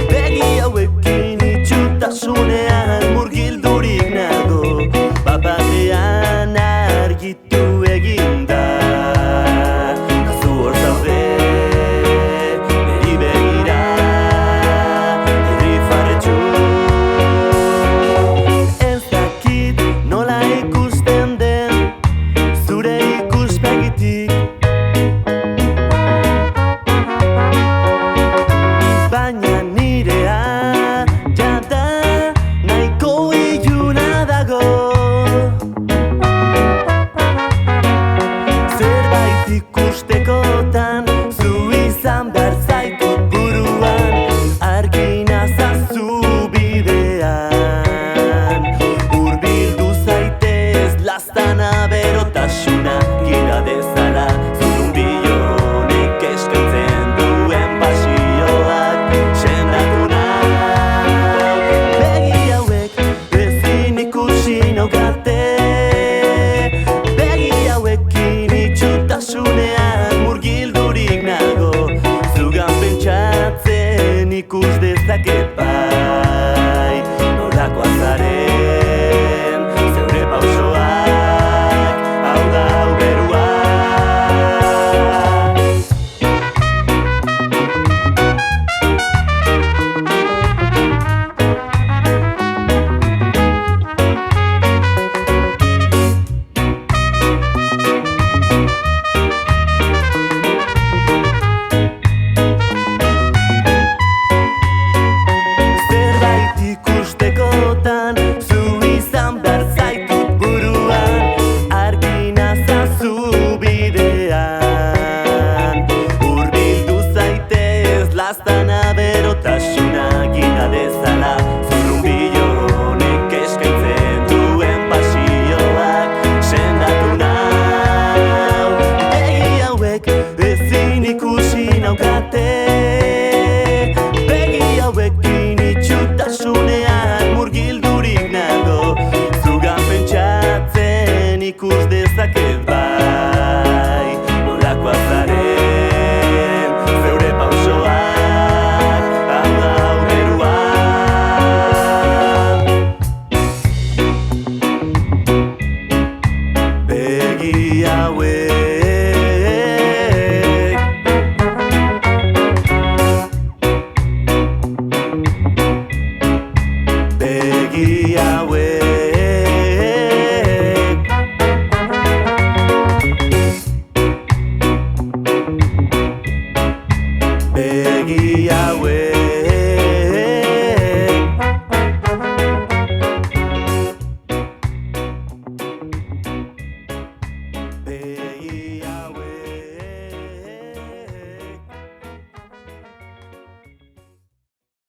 Begi hauekin itxutasunean murgildurik nago, bapatean argitu eginda. Zu hor zaude, niri begira, niri farretxu. Ez dakit nola ikusten den zure ikuspegitik, baina nirea jada nahiko iluna dago. Zerbait ikustekotan zu izan behar zaitut buruan, argi nazazu bidean. Hurbildu zaitez laztana berotasuna gira dezala, zurrunbilo honek eskaintzen duen pasioak sendatu nau. Begi hauek ezin ikusi naukate, begi hauekin itxutasunean murgildurik nago. Zugan pentsatzen ikus dezaket bai, nolakoa zaren zeure pausoak, hau da berua. Zerbait ikustekotan zu izan behar zaitut buruan, argi nazazu bidean. Hurbildu zaitez laztana berotasuna gira dezala, zurrunbilo honek eskaintzen duen pasioak sendatu nau. Begi hauek ezin ikusi naukate, begi hauekin itxutasunean murgildurik nago. Zugan pentsatzen ikus